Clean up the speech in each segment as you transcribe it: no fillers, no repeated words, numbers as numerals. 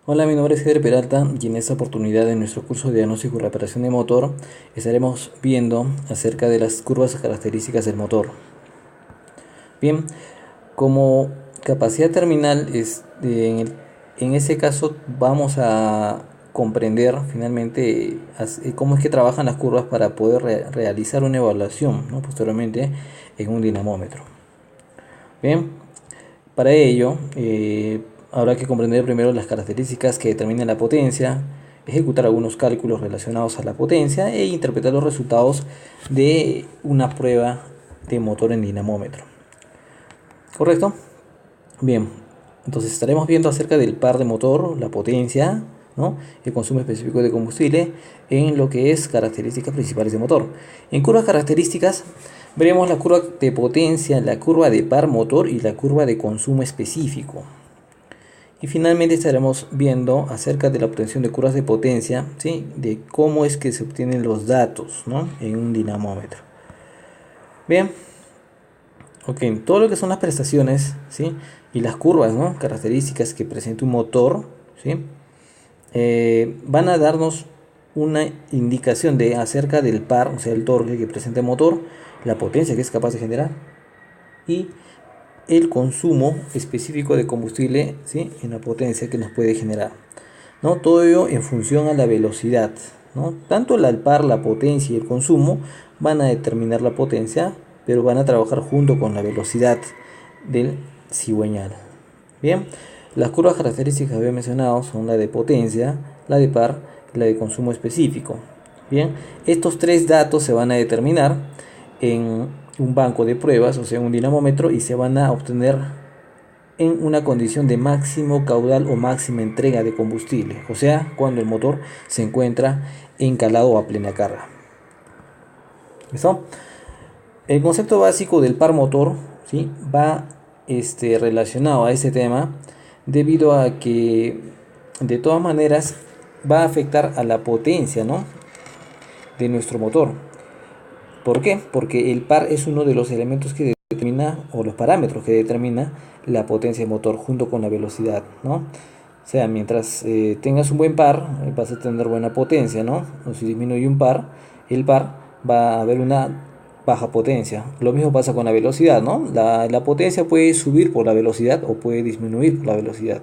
Hola, mi nombre es Eder Peralta y en esta oportunidad en nuestro curso de diagnóstico y reparación de motor estaremos viendo acerca de las curvas características del motor. Bien, como capacidad terminal en ese caso vamos a comprender finalmente cómo es que trabajan las curvas para poder realizar una evaluación, ¿no?, posteriormente en un dinamómetro. Bien, para ello, habrá que comprender primero las características que determinan la potencia, ejecutar algunos cálculos relacionados a la potencia e interpretar los resultados de una prueba de motor en dinamómetro. ¿Correcto? Bien, entonces estaremos viendo acerca del par de motor, la potencia, ¿no?, el consumo específico de combustible en lo que es características principales de motor. En curvas características veremos la curva de potencia, la curva de par motor y la curva de consumo específico. Y finalmente estaremos viendo acerca de la obtención de curvas de potencia, ¿sí?, de cómo es que se obtienen los datos, ¿no?, en un dinamómetro. Bien, ok, todo lo que son las prestaciones, ¿sí?, y las curvas, ¿no?, características que presenta un motor, ¿sí?, van a darnos una indicación de acerca del par, o sea, el torque que presenta el motor, la potencia que es capaz de generar y el consumo específico de combustible, ¿sí?, en la potencia que nos puede generar, ¿no? Todo ello en función a la velocidad, ¿no? Tanto el par, la potencia y el consumo van a determinar la potencia, pero van a trabajar junto con la velocidad del cigüeñal. Bien, las curvas características que había mencionado son la de potencia, la de par y la de consumo específico. Bien, estos tres datos se van a determinar en un banco de pruebas, o sea, un dinamómetro, y se van a obtener en una condición de máximo caudal o máxima entrega de combustible, o sea, cuando el motor se encuentra encalado a plena carga. ¿Listo? El concepto básico del par motor, ¿sí?, va relacionado a este tema debido a que de todas maneras va a afectar a la potencia, ¿no?, de nuestro motor. ¿Por qué? Porque el par es uno de los elementos que determina, o los parámetros que determina la potencia del motor junto con la velocidad, ¿no? O sea, mientras tengas un buen par, vas a tener buena potencia, ¿no? O si disminuye un par, el par va a haber una baja potencia. Lo mismo pasa con la velocidad, ¿no? La potencia puede subir por la velocidad o puede disminuir por la velocidad.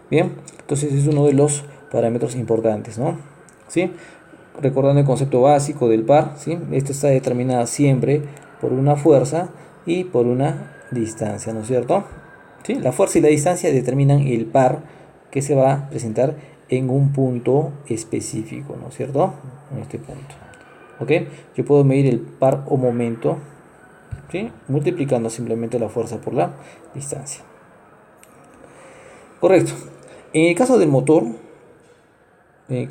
Bien, entonces es uno de los parámetros importantes, ¿no? ¿Sí? Recordando el concepto básico del par, ¿sí?, esto está determinado siempre por una fuerza y por una distancia, ¿no es cierto? ¿Sí? La fuerza y la distancia determinan el par que se va a presentar en un punto específico, ¿no es cierto? En este punto. ¿Ok? Yo puedo medir el par o momento, ¿sí?, multiplicando simplemente la fuerza por la distancia. Correcto. En el caso del motor, se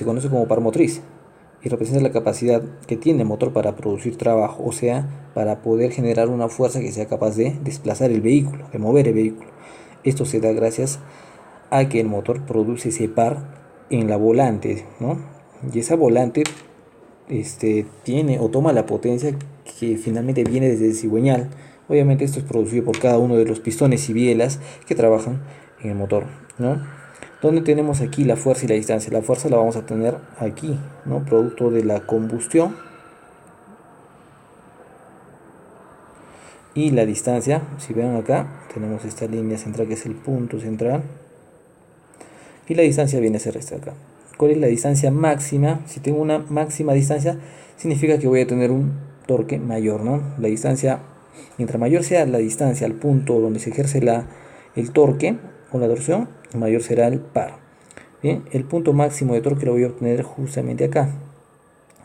conoce como par motriz y representa la capacidad que tiene el motor para producir trabajo, o sea, para poder generar una fuerza que sea capaz de desplazar el vehículo, de mover el vehículo. Esto se da gracias a que el motor produce ese par en la volante, ¿no? Y esa volante tiene o toma la potencia que finalmente viene desde el cigüeñal. Obviamente esto es producido por cada uno de los pistones y bielas que trabajan en el motor, ¿no? Donde tenemos aquí la fuerza y la distancia. La fuerza la vamos a tener aquí, ¿no?, producto de la combustión. Y la distancia, si ven acá, tenemos esta línea central que es el punto central. Y la distancia viene a ser esta acá. ¿Cuál es la distancia máxima? Si tengo una máxima distancia, significa que voy a tener un torque mayor, ¿no? La distancia, mientras mayor sea la distancia al punto donde se ejerce el torque o la torsión, mayor será el par. Bien, el punto máximo de torque lo voy a obtener justamente acá,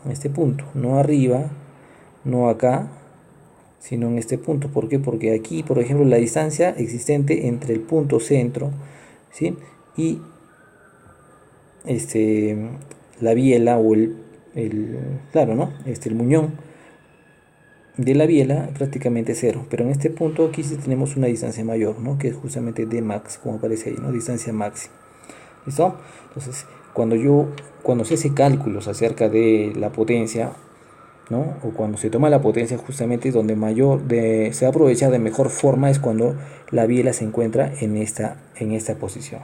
en este punto, no arriba, no acá, sino en este punto. ¿Por qué? Porque aquí, por ejemplo, la distancia existente entre el punto centro, ¿sí?, y la biela o claro, ¿no?, el muñón de la biela prácticamente cero, pero en este punto aquí sí tenemos una distancia mayor, ¿no?, que es justamente d max, como aparece ahí, ¿no?, distancia máxima. ¿Listo? Entonces, cuando se hace cálculos acerca de la potencia, ¿no? O cuando se toma la potencia, justamente donde se va a aprovechar de mejor forma es cuando la biela se encuentra en esta posición.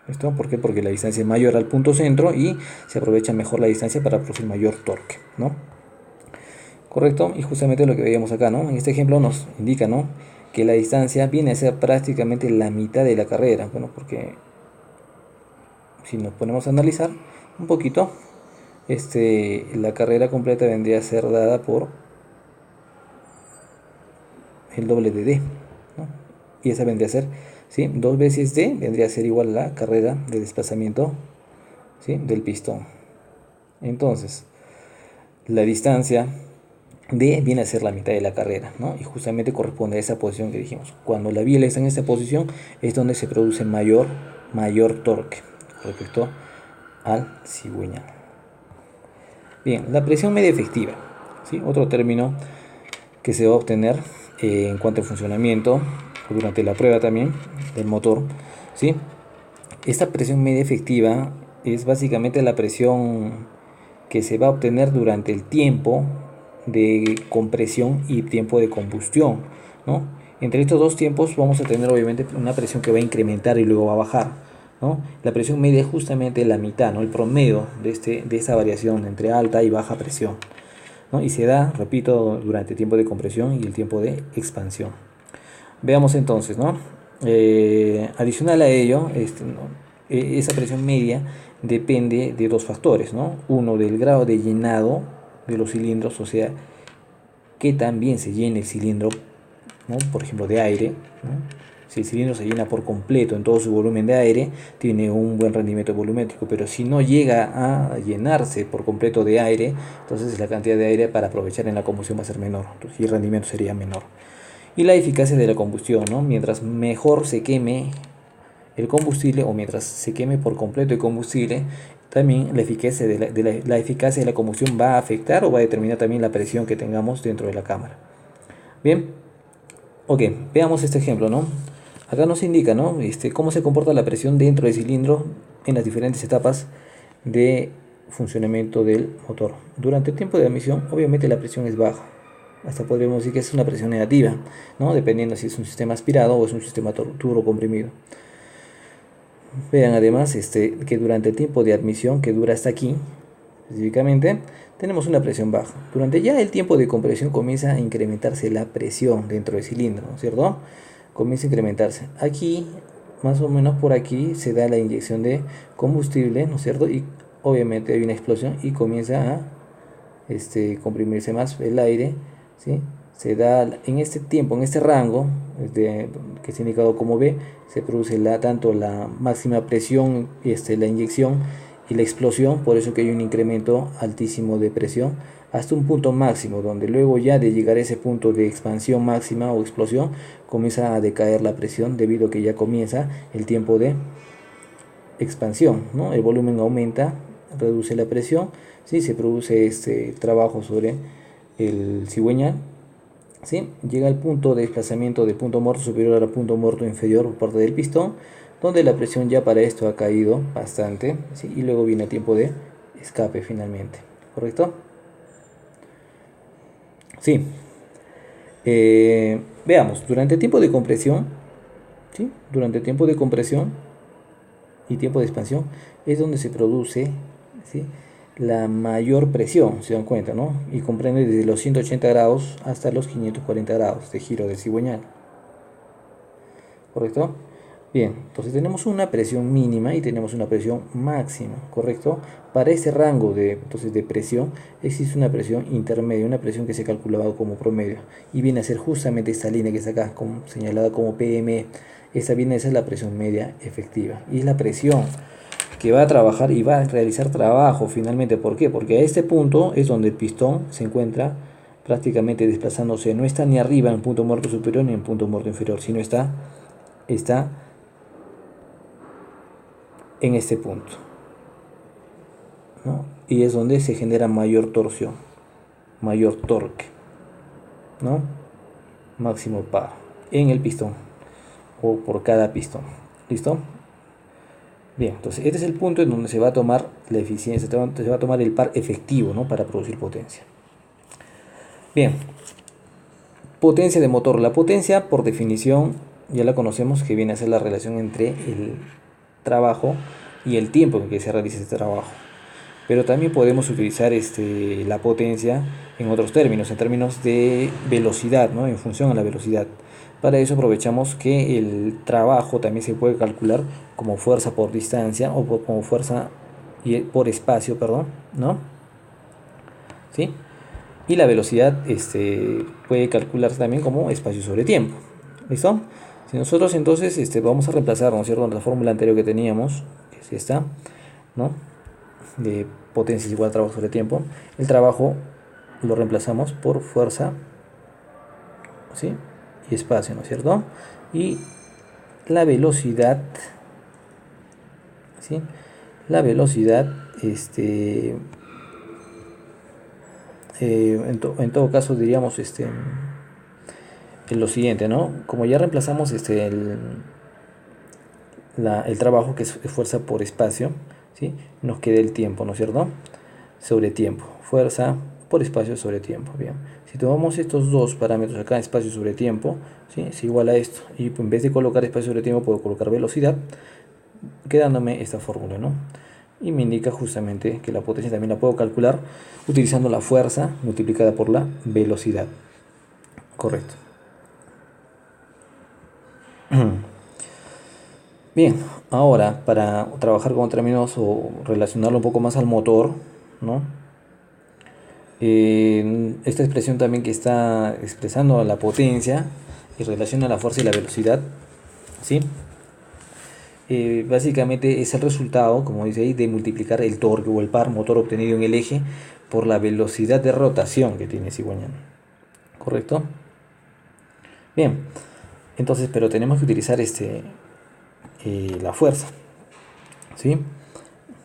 ¿Listo? ¿Por qué? Porque la distancia es mayor al punto centro y se aprovecha mejor la distancia para producir mayor torque, ¿no? Correcto, y justamente lo que veíamos acá, ¿no? En este ejemplo nos indica, ¿no?, que la distancia viene a ser prácticamente la mitad de la carrera. Bueno, porque si nos ponemos a analizar un poquito, la carrera completa vendría a ser dada por el doble de D, ¿no? Y esa vendría a ser, ¿sí?, 2 veces D vendría a ser igual a la carrera de desplazamiento, ¿sí?, del pistón. Entonces, la distancia D viene a ser la mitad de la carrera, ¿no? Y justamente corresponde a esa posición que dijimos. Cuando la biela está en esta posición es donde se produce mayor torque respecto al cigüeñal. Bien, la presión media efectiva, ¿sí?, otro término que se va a obtener en cuanto al funcionamiento durante la prueba también del motor, ¿sí? Esta presión media efectiva es básicamente la presión que se va a obtener durante el tiempo de compresión y tiempo de combustión, ¿no? Entre estos dos tiempos vamos a tener obviamente una presión que va a incrementar y luego va a bajar, ¿no? La presión media es justamente la mitad, ¿no?, el promedio de esta variación entre alta y baja presión, ¿no? Y se da, repito, durante el tiempo de compresión y el tiempo de expansión. Veamos entonces, ¿no? Adicional a ello, esa presión media depende de dos factores, ¿no? Uno, del grado de llenado de los cilindros, o sea, que también se llene el cilindro, ¿no?, por ejemplo, de aire, ¿no? Si el cilindro se llena por completo en todo su volumen de aire, tiene un buen rendimiento volumétrico, pero si no llega a llenarse por completo de aire, entonces la cantidad de aire para aprovechar en la combustión va a ser menor, entonces, y el rendimiento sería menor. Y la eficacia de la combustión, ¿no? Mientras mejor se queme el combustible, o mientras se queme por completo el combustible, también la eficacia la eficacia de la combustión va a afectar o va a determinar también la presión que tengamos dentro de la cámara. Bien, ok, veamos este ejemplo, ¿no? Acá nos indica, ¿no?, cómo se comporta la presión dentro del cilindro en las diferentes etapas de funcionamiento del motor. Durante el tiempo de admisión, obviamente la presión es baja. Hasta podríamos decir que es una presión negativa, ¿no?, dependiendo si es un sistema aspirado o es un sistema turbo comprimido. Vean además que durante el tiempo de admisión, que dura hasta aquí específicamente, tenemos una presión baja. Durante ya el tiempo de compresión comienza a incrementarse la presión dentro del cilindro, ¿no es cierto? Comienza a incrementarse. Aquí, más o menos por aquí, se da la inyección de combustible, ¿no es cierto? Y obviamente hay una explosión y comienza a comprimirse más el aire, ¿sí? Se da en este tiempo, en este rango que es indicado como B, se produce tanto la máxima presión, la inyección y la explosión. Por eso que hay un incremento altísimo de presión hasta un punto máximo, donde luego ya de llegar a ese punto de expansión máxima o explosión, comienza a decaer la presión debido a que ya comienza el tiempo de expansión, ¿no? El volumen aumenta, reduce la presión, ¿sí? Se produce este trabajo sobre el cigüeñal, ¿sí? Llega al punto de desplazamiento de punto muerto superior al punto muerto inferior por parte del pistón, donde la presión ya para esto ha caído bastante, ¿sí? Y luego viene el tiempo de escape finalmente, ¿correcto? Sí. Veamos, durante el tiempo de compresión, ¿sí?, durante el tiempo de compresión y tiempo de expansión es donde se produce, ¿sí?, la mayor presión, se dan cuenta, ¿no? Y comprende desde los 180 grados hasta los 540 grados de giro del cigüeñal, ¿correcto? Bien, entonces tenemos una presión mínima y tenemos una presión máxima, ¿correcto? Para ese rango de presión existe una presión intermedia, una presión que se calculaba como promedio y viene a ser justamente esta línea que está acá señalada como PME. Esa viene a ser la presión media efectiva y es la presión que va a trabajar y va a realizar trabajo finalmente. ¿Por qué? Porque a este punto es donde el pistón se encuentra prácticamente desplazándose. No está ni arriba en punto muerto superior ni en punto muerto inferior, sino está en este punto, ¿no? Y es donde se genera mayor torsión, mayor torque, ¿no? Máximo par en el pistón o por cada pistón. ¿Listo? Bien, entonces este es el punto en donde se va a tomar la eficiencia, se va a tomar el par efectivo, ¿no?, para producir potencia. Bien, potencia de motor. La potencia, por definición, ya la conocemos, que viene a ser la relación entre el trabajo y el tiempo en que se realiza este trabajo. Pero también podemos utilizar la potencia en otros términos, en términos de velocidad, ¿no? En función a la velocidad. Para eso aprovechamos que el trabajo también se puede calcular como fuerza por distancia o como fuerza por espacio, perdón, ¿no? ¿Sí? Y la velocidad puede calcularse también como espacio sobre tiempo. ¿Listo? Si nosotros entonces vamos a reemplazar, ¿no es cierto?, la fórmula anterior que teníamos, que es esta, ¿no?, de potencia es igual a trabajo sobre tiempo. El trabajo lo reemplazamos por fuerza, ¿sí?, y espacio, ¿no es cierto? Y la velocidad, ¿sí?, la velocidad, en todo caso diríamos lo siguiente, ¿no? Como ya reemplazamos el trabajo, que es fuerza por espacio, ¿sí?, nos queda el tiempo, ¿no es cierto?, sobre tiempo. Fuerza por espacio sobre tiempo. Bien, si tomamos estos dos parámetros acá, espacio sobre tiempo, ¿sí?, es igual a esto, y en vez de colocar espacio sobre tiempo puedo colocar velocidad, quedándome esta fórmula, ¿no? Y me indica justamente que la potencia también la puedo calcular utilizando la fuerza multiplicada por la velocidad. Correcto. Bien, ahora para trabajar con términos o relacionarlo un poco más al motor, ¿no? Esta expresión también que está expresando la potencia y relaciona la fuerza y la velocidad, ¿sí? Básicamente es el resultado, como dice ahí, de multiplicar el torque o el par motor obtenido en el eje por la velocidad de rotación que tiene cigüeñal. ¿Correcto? Bien, entonces, pero tenemos que utilizar la fuerza, ¿sí?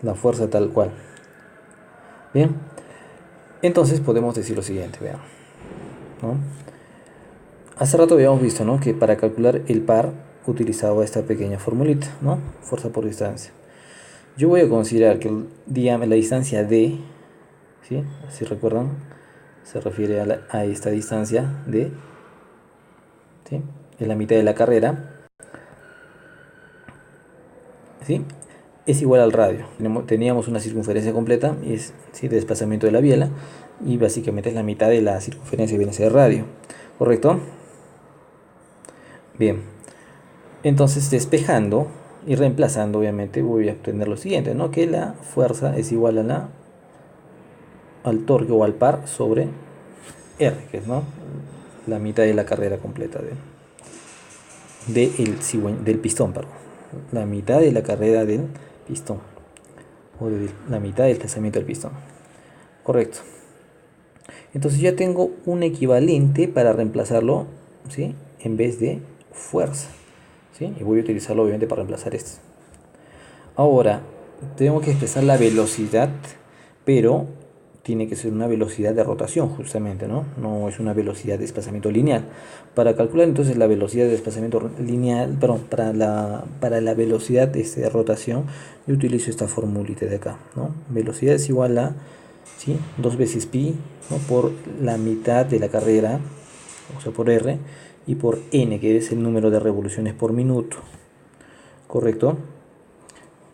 La fuerza tal cual. Bien, entonces podemos decir lo siguiente, vean, ¿no? Hace rato habíamos visto, ¿no?, que para calcular el par utilizaba esta pequeña formulita, ¿no? Fuerza por distancia. Yo voy a considerar que la distancia D, ¿sí?, si recuerdan, se refiere a esta distancia D, ¿sí?, en la mitad de la carrera, ¿sí?, es igual al radio. Teníamos una circunferencia completa, y es, ¿sí?, de desplazamiento de la biela, y básicamente es la mitad de la circunferencia que viene a ser radio. ¿Correcto? Bien, entonces despejando y reemplazando, obviamente voy a obtener lo siguiente, ¿no?, que la fuerza es igual a al torque o al par sobre R, que es, ¿no?, la mitad de la carrera completa del pistón, perdón. La mitad de la carrera del pistón, o de la mitad del desplazamiento del pistón. Correcto. Entonces ya tengo un equivalente para reemplazarlo, ¿sí?, en vez de fuerza, ¿sí?, y voy a utilizarlo obviamente para reemplazar esto. Ahora tengo que expresar la velocidad, pero tiene que ser una velocidad de rotación justamente, ¿no? No es una velocidad de desplazamiento lineal. Para calcular entonces la velocidad de desplazamiento lineal, perdón, para la velocidad de rotación, yo utilizo esta formulita de acá, ¿no? Velocidad es igual a, ¿sí?, 2 veces pi, ¿no?, por la mitad de la carrera, o sea, por R, y por n, que es el número de revoluciones por minuto. ¿Correcto?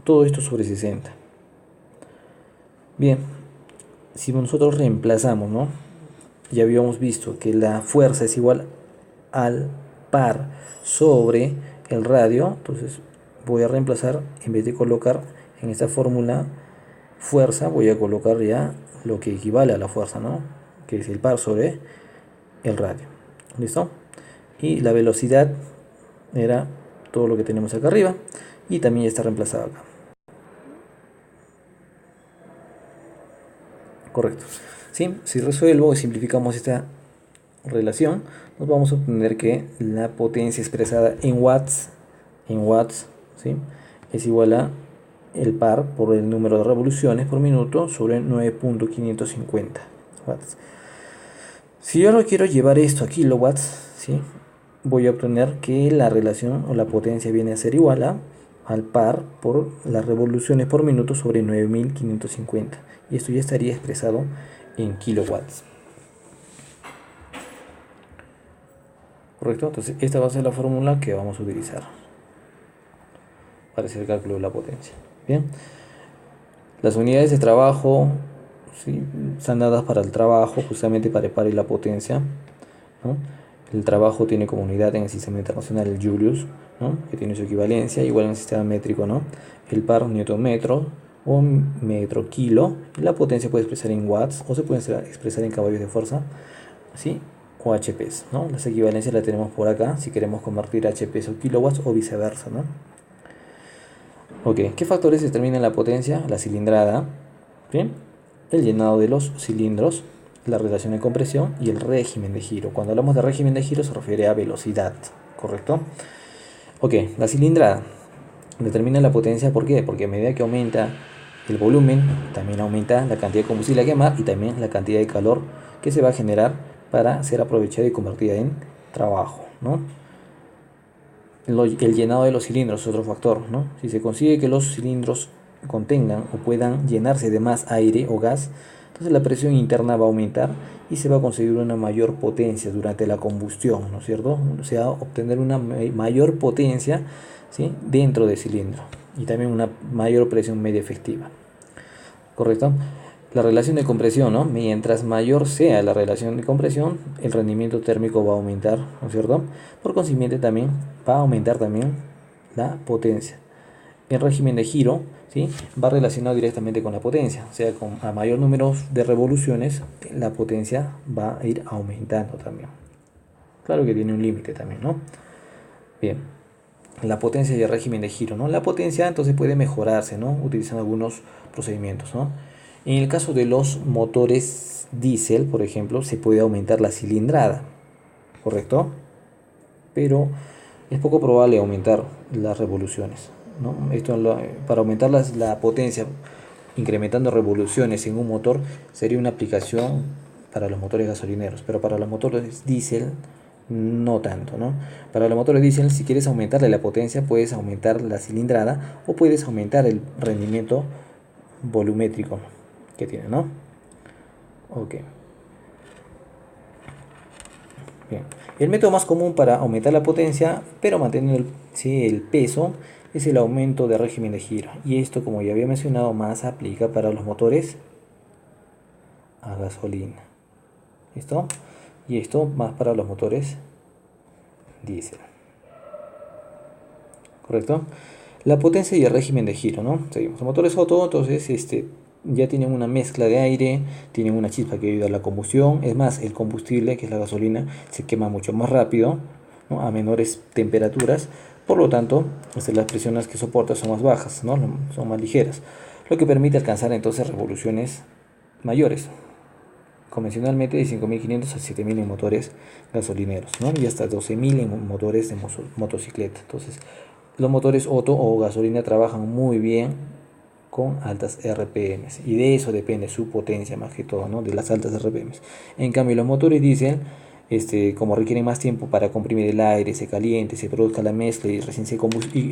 Todo esto sobre 60. Bien, si nosotros reemplazamos, ¿no?, ya habíamos visto que la fuerza es igual al par sobre el radio, entonces voy a reemplazar, en vez de colocar en esta fórmula fuerza, voy a colocar ya lo que equivale a la fuerza, ¿no?, que es el par sobre el radio. ¿Listo? Y la velocidad era todo lo que tenemos acá arriba, y también ya está reemplazado acá. Correcto. ¿Sí? Si resuelvo y simplificamos esta relación, nos vamos a obtener que la potencia expresada en watts, ¿sí?, es igual a el par por el número de revoluciones por minuto sobre 9.550 watts. Si yo lo quiero llevar esto a kilowatts, ¿sí?, voy a obtener que la relación o la potencia viene a ser igual al par por las revoluciones por minuto sobre 9.550, y esto ya estaría expresado en kilowatts. ¿correcto? Entonces esta va a ser la fórmula que vamos a utilizar para hacer el cálculo de la potencia. Bien, las unidades de trabajo, ¿sí?, están dadas para el trabajo, justamente para el par y la potencia, ¿no? El trabajo tiene como unidad en el sistema internacional el Julius, ¿no?, que tiene su equivalencia, igual en el sistema métrico, ¿no?, el par Newton metro o metro kilo. La potencia puede expresar en watts o se puede expresar en caballos de fuerza, ¿sí?, o HPs, ¿no? Las equivalencias las tenemos por acá, si queremos convertir HPs o kilowatts o viceversa, ¿no? Ok, ¿qué factores determinan la potencia? La cilindrada, ¿bien?, el llenado de los cilindros, la relación de compresión y el régimen de giro. Cuando hablamos de régimen de giro se refiere a velocidad, ¿correcto? Ok, la cilindrada determina la potencia. ¿Por qué? Porque a medida que aumenta el volumen, también aumenta la cantidad de combustible a quemar y también la cantidad de calor que se va a generar para ser aprovechada y convertida en trabajo, ¿no? El llenado de los cilindros es otro factor, ¿no? Si se consigue que los cilindros contengan o puedan llenarse de más aire o gas, entonces la presión interna va a aumentar y se va a conseguir una mayor potencia durante la combustión, ¿no es cierto? O sea, obtener una mayor potencia, ¿sí?, dentro del cilindro y también una mayor presión media efectiva, ¿correcto? La relación de compresión, ¿no? Mientras mayor sea la relación de compresión, el rendimiento térmico va a aumentar, ¿no es cierto? Por consiguiente también va a aumentar también la potencia. El régimen de giro, ¿sí?, va relacionado directamente con la potencia, o sea, con a mayor número de revoluciones, la potencia va a ir aumentando también. Claro que tiene un límite también, ¿no? Bien, la potencia y el régimen de giro, ¿no? La potencia entonces puede mejorarse, ¿no?, utilizando algunos procedimientos, ¿no? En el caso de los motores diésel, por ejemplo, se puede aumentar la cilindrada, ¿correcto? Pero es poco probable aumentar las revoluciones, ¿no? Para aumentar la potencia, incrementando revoluciones en un motor, sería una aplicación para los motores gasolineros, pero para los motores diésel no tanto, ¿no? Para los motores diésel, si quieres aumentarle la potencia, puedes aumentar la cilindrada o puedes aumentar el rendimiento volumétrico que tiene, ¿no? Ok. Bien. El método más común para aumentar la potencia, pero mantener el peso, es el aumento de régimen de giro. Y esto, como ya había mencionado, más aplica para los motores a gasolina. ¿Listo? Y esto más para los motores diésel. ¿Correcto? La potencia y el régimen de giro, ¿no? Seguimos. Los motores Otto, entonces, ya tienen una mezcla de aire, tienen una chispa que ayuda a la combustión. Es más, el combustible, que es la gasolina, se quema mucho más rápido, ¿no?, a menores temperaturas. Por lo tanto, las presiones que soporta son más bajas, ¿no?, son más ligeras, lo que permite alcanzar entonces revoluciones mayores, convencionalmente de 5.500 a 7.000 en motores gasolineros, ¿no?, y hasta 12.000 en motores de motocicleta. Entonces, los motores Otto o gasolina trabajan muy bien con altas RPMs y de eso depende su potencia más que todo, ¿no?, de las altas RPMs. En cambio, los motores diésel, como requieren más tiempo para comprimir el aire, se caliente, se produzca la mezcla y recién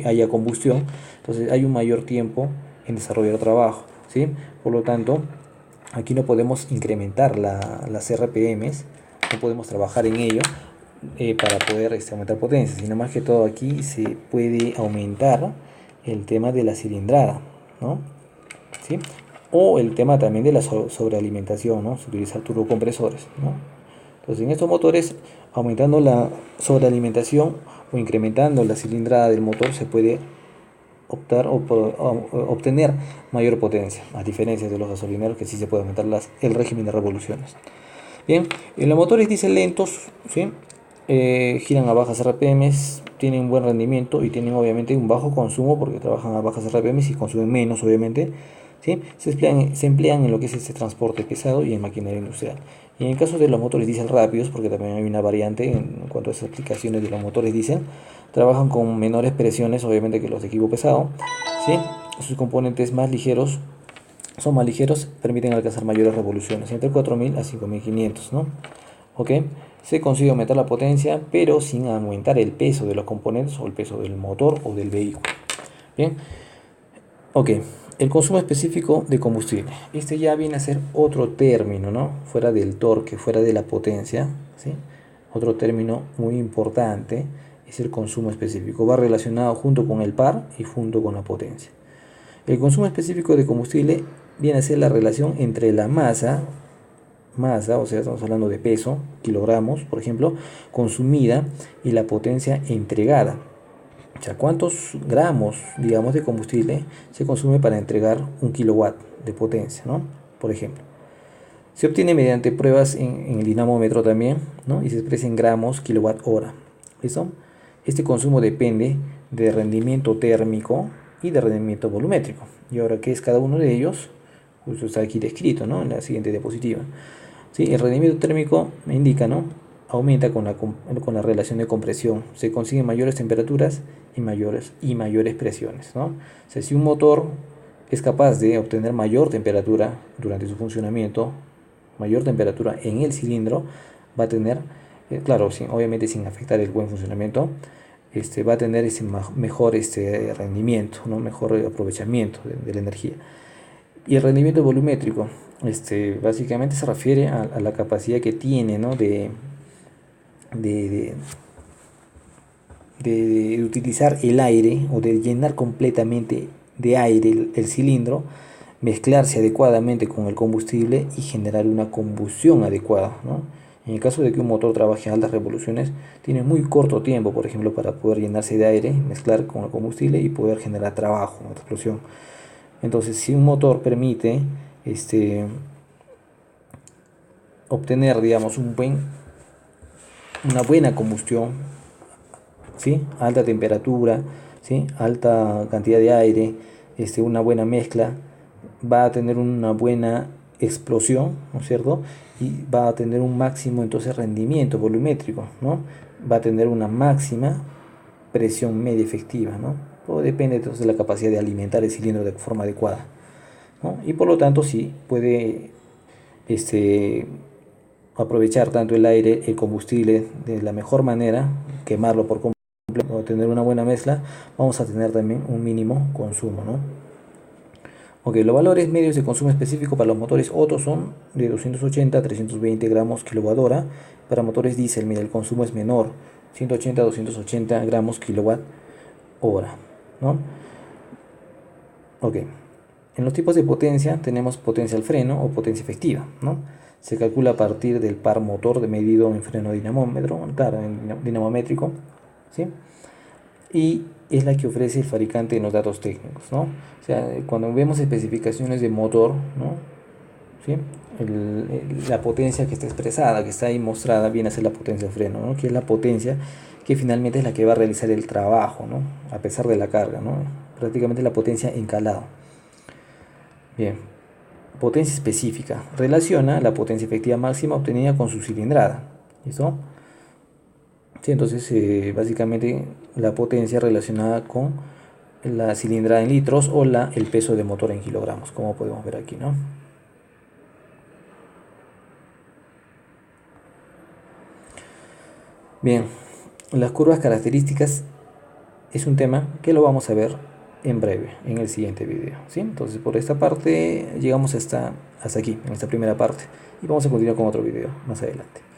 haya combustión, entonces hay un mayor tiempo en desarrollar trabajo, ¿sí? Por lo tanto, aquí no podemos incrementar las RPMs, no podemos trabajar en ello para poder aumentar potencia, sino más que todo aquí se puede aumentar el tema de la cilindrada, ¿no? ¿Sí? O el tema también de la sobrealimentación, ¿no? Se utilizan turbocompresores, ¿no? Entonces, en estos motores, aumentando la sobrealimentación o incrementando la cilindrada del motor, se puede optar o obtener mayor potencia, a diferencia de los gasolineros, que sí se puede aumentar el régimen de revoluciones. Bien, en los motores diésel lentos, ¿sí?, giran a bajas RPMs, tienen buen rendimiento y tienen obviamente un bajo consumo porque trabajan a bajas RPMs y consumen menos, obviamente, ¿sí? Se emplean en lo que es este transporte pesado y en maquinaria industrial. Y en el caso de los motores diésel rápidos, porque también hay una variante en cuanto a esas aplicaciones de los motores diésel, trabajan con menores presiones, obviamente, que los de equipo pesado, ¿sí? Sus componentes son más ligeros, permiten alcanzar mayores revoluciones, entre 4.000 a 5.500, ¿no? ¿Ok? Se consigue aumentar la potencia, pero sin aumentar el peso de los componentes o el peso del motor o del vehículo. Bien. Ok. El consumo específico de combustible. Ya viene a ser otro término, ¿no? Fuera del torque, fuera de la potencia, ¿sí? Otro término muy importante es el consumo específico. Va relacionado junto con el par y junto con la potencia. El consumo específico de combustible viene a ser la relación entre la masa, o sea, estamos hablando de peso, kilogramos, por ejemplo, consumida y la potencia entregada. O sea, ¿cuántos gramos, digamos, de combustible se consume para entregar un kilowatt de potencia, ¿no? Por ejemplo. Se obtiene mediante pruebas en el dinamómetro también, ¿no? Y se expresa en gramos kilowatt hora. ¿Listo? Este consumo depende de rendimiento térmico y de rendimiento volumétrico. Y ahora, ¿qué es cada uno de ellos? Justo está aquí descrito, ¿no? En la siguiente diapositiva. ¿Sí? El rendimiento térmico me indica, ¿no? Aumenta con la relación de compresión. Se consiguen mayores temperaturas y mayores presiones, ¿no? O sea, si un motor es capaz de obtener mayor temperatura durante su funcionamiento, mayor temperatura en el cilindro, va a tener, claro, obviamente sin afectar el buen funcionamiento, va a tener ese mejor rendimiento, ¿no? Mejor aprovechamiento de la energía. Y el rendimiento volumétrico, básicamente se refiere a la capacidad que tiene, ¿no? de utilizar el aire o de llenar completamente de aire el cilindro, mezclarse adecuadamente con el combustible y generar una combustión adecuada, ¿no? En el caso de que un motor trabaje a altas revoluciones, tiene muy corto tiempo, por ejemplo, para poder llenarse de aire, mezclar con el combustible y poder generar trabajo, una explosión. Entonces, si un motor permite obtener, digamos, una buena combustión, ¿sí? Alta temperatura, ¿sí? Alta cantidad de aire, una buena mezcla, va a tener una buena explosión, ¿no es cierto? Y va a tener un máximo entonces rendimiento volumétrico, ¿no? Va a tener una máxima presión media efectiva, ¿no? Todo depende entonces de la capacidad de alimentar el cilindro de forma adecuada, ¿no? Y por lo tanto sí puede aprovechar tanto el aire, el combustible de la mejor manera, quemarlo por completo o tener una buena mezcla, vamos a tener también un mínimo consumo, ¿no? Ok, los valores medios de consumo específico para los motores Otto son de 280 a 320 gramos kilowatt hora. Para motores diésel, mira, el consumo es menor, 180 a 280 gramos kilowatt hora, ¿no? Ok, en los tipos de potencia tenemos potencia al freno o potencia efectiva, ¿no? Se calcula a partir del par motor de medido en freno dinamómetro, claro, en dinamométrico, ¿sí? Y es la que ofrece el fabricante en los datos técnicos, ¿no? O sea, cuando vemos especificaciones de motor, ¿no? ¿Sí? La potencia que está expresada, que está ahí mostrada, viene a ser la potencia de freno, ¿no? Que es la potencia que finalmente es la que va a realizar el trabajo, ¿no? A pesar de la carga, ¿no? Prácticamente la potencia en calado. Bien, potencia específica. Relaciona la potencia efectiva máxima obtenida con su cilindrada. ¿Listo? Sí, entonces básicamente la potencia relacionada con la cilindrada en litros o el peso de motor en kilogramos, como podemos ver aquí, ¿no? Bien, las curvas características es un tema que lo vamos a ver en breve, en el siguiente video, ¿sí? Entonces por esta parte llegamos hasta aquí, en esta primera parte, y vamos a continuar con otro video más adelante.